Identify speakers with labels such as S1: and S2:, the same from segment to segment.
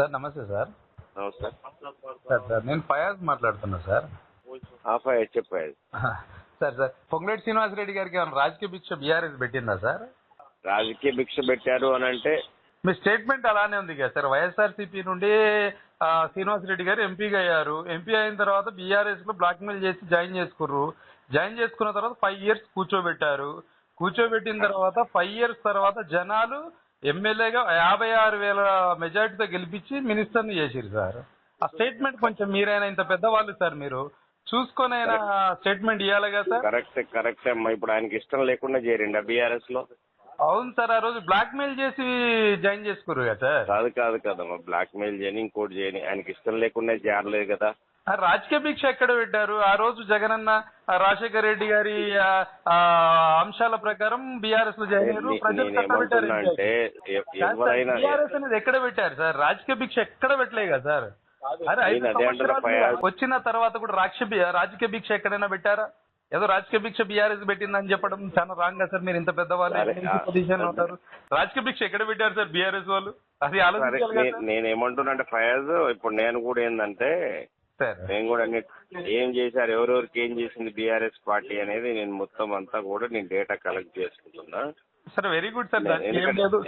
S1: Sir నమస్తే sir.
S2: నమస్తే.
S1: Sir నేను ఫయాజ్ మాట్లాడుతున్నా సార్.
S2: ఫయాజ్ చెప్పారు.
S1: సార్ పొంగులేటి శ్రీనివాసరెడ్డి గారికి ఏమైనా రాజకీయ భిక్ష బీఆర్ఎస్ పెట్టిందా సార్?
S2: రాజకీయ భిక్ష పెట్టారు అని అంటే
S1: మీ స్టేట్మెంట్ అలానే ఉంది కదా సార్. వైఎస్ఆర్సీపీ నుండి శ్రీనివాసరెడ్డి గారు ఎంపీగా అయ్యారు. ఎంపీ అయిన తర్వాత బీఆర్ఎస్ లో బ్లాక్మెయిల్ చేసి జాయిన్ చేసుకుర్రు. జాయిన్ చేసుకున్న తర్వాత 5 years కూర్చోబెట్టారు. కూర్చోబెట్టిన తర్వాత 5 years తర్వాత జనాలు ఎమ్మెల్యేగా 56,000 మెజార్టీతో గెలిపించి మినిస్టర్ని చేసిరు సార్. ఆ స్టేట్మెంట్ కొంచెం మీరైనా ఇంత పెద్దవాళ్ళు సార్, మీరు చూసుకొని అయినా స్టేట్మెంట్ ఇవ్వాలి కదా సార్.
S2: కరెక్ట్ అమ్మా. ఇప్పుడు ఆయనకి ఇష్టం లేకుండా చేరిండా బీఆర్ఎస్ లో?
S1: అవును సార్, ఆ రోజు బ్లాక్ మెయిల్ చేసి జాయిన్ చేసుకురు కదా సార్.
S2: కాదు కదమ్మా, బ్లాక్ మెయిల్ చేయని ఇంకోటి చేయని, ఆయనకి ఇష్టం లేకుండా చేరలేదు కదా.
S1: రాజకీయ భిక్ష ఎక్కడ పెట్టారు? ఆ రోజు జగనన్న రాజశేఖర రెడ్డి గారి అంశాల ప్రకారం బీఆర్ఎస్ లో జాయిన్ అయ్యారు. బీఆర్ఎస్ అనేది ఎక్కడ పెట్టారు సార్? రాజకీయ భిక్ష ఎక్కడ పెట్టలే కదా సార్. వచ్చిన తర్వాత కూడా రాజకీయ భిక్ష ఎక్కడైనా పెట్టారా? ఏదో రాజకీయ భిక్ష బీఆర్ఎస్ పెట్టిందని చెప్పడం చాలా రాంగ్ కదా సార్. మీరు ఇంత పెద్దవాళ్ళు పొజిషన్ ఉంటారు. రాజకీయ భిక్ష ఎక్కడ పెట్టారు సార్ బీఆర్ఎస్ వాళ్ళు? అది ఆలోచించాలి.
S2: నేనేమంటున్నా అంటే ఫయాజ్, ఇప్పుడు నేను కూడా ఏంటంటే నేను కూడా ఏం చేశారు, ఎవరెవరికి ఏం చేసింది బీఆర్ఎస్ పార్టీ అనేది నేను మొత్తం అంతా కూడా నేను డేటా కలెక్ట్ చేసుకుంటున్నా.
S1: Sir very good sir. ఏం లేదు,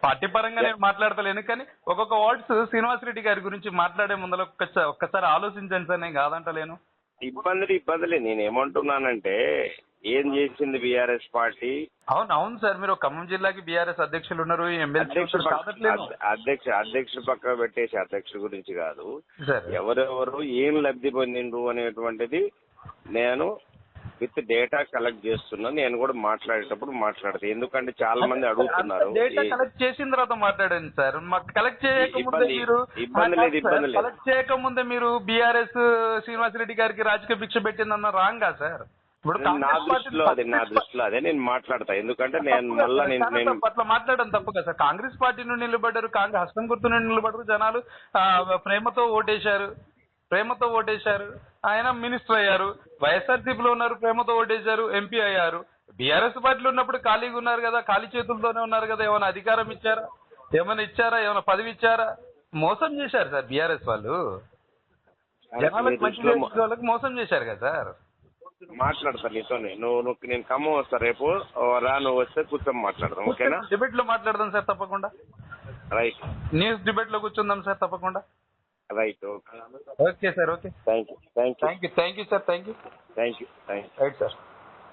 S1: పార్టీ పరంగా నేను మాట్లాడతలేను, కానీ ఒక్కొక్క వర్డ్స్ శ్రీనివాసరెడ్డి గారి గురించి మాట్లాడే ముందర ఒక్కసారి ఆలోచించండి సార్. నేను కాదంటలేను.
S2: ఇబ్బందులే నేనేమంటున్నానంటే ఏం చేసింది బీఆర్ఎస్ పార్టీ?
S1: అవును సార్, మీరు ఖమ్మం జిల్లాకి బీఆర్ఎస్ అధ్యక్షులు ఉన్నారు.
S2: అధ్యక్షుడు పక్క పెట్టేసి అధ్యక్షుడి గురించి కాదు, ఎవరెవరు ఏం లబ్ధి పొందిండ్రు అనేటువంటిది నేను విత్ డేటా కలెక్ట్ చేస్తున్నా. నేను కూడా మాట్లాడేటప్పుడు మాట్లాడతా, ఎందుకంటే చాలా మంది అడుగుతున్నారు.
S1: డేటా కలెక్ట్ చేసిన తర్వాత మాట్లాడండి సార్. మాకు కలెక్ట్ చేయకముందే మీరు బీఆర్ఎస్ శ్రీనివాసరెడ్డి గారికి రాజకీయ భిక్ష పెట్టిందన్న రాంగా సార్?
S2: నా దృష్టిలో అదే నేను మాట్లాడతా, ఎందుకంటే నేను మళ్ళీ
S1: అట్లా మాట్లాడడం తప్పు కదా సార్. కాంగ్రెస్ పార్టీ నుండి నిలబడ్డారు, కాంగ్రెస్ హస్తం గుర్తు నుండి నిలబడ్డారు. జనాలు ప్రేమతో ఓటేశారు. ఆయన మినిస్టర్ అయ్యారు. వైఎస్ఆర్సీపీలో ఉన్నారు, ప్రేమతో ఓటేశారు, ఎంపీ అయ్యారు. బీఆర్ఎస్ పార్టీలో ఉన్నప్పుడు ఖాళీగా ఉన్నారు కదా, ఖాళీ చేతులతోనే ఉన్నారు కదా. ఏమైనా అధికారం ఇచ్చారా? ఏమైనా పదవి ఇచ్చారా? మోసం చేశారు సార్ బీఆర్ఎస్ వాళ్ళు. జనాలకు మంచి వాళ్ళకి మోసం చేశారు కదా సార్.
S2: మాట్లాడతా నీతోనే. నువ్వు నేను ఖమ్మం వస్తా రేపు, నువ్వు వస్తే కూర్చొని మాట్లాడదాం, ఓకేనా?
S1: డిబేట్ లో మాట్లాడదాం సార్ తప్పకుండా.
S2: రైట్.
S1: న్యూస్ డిబేట్ లో కూర్చుందాం సార్ తప్పకుండా.
S2: Right.
S1: Okay sir. Okay,
S2: thank you
S1: sir. Thank you.
S2: Right sir.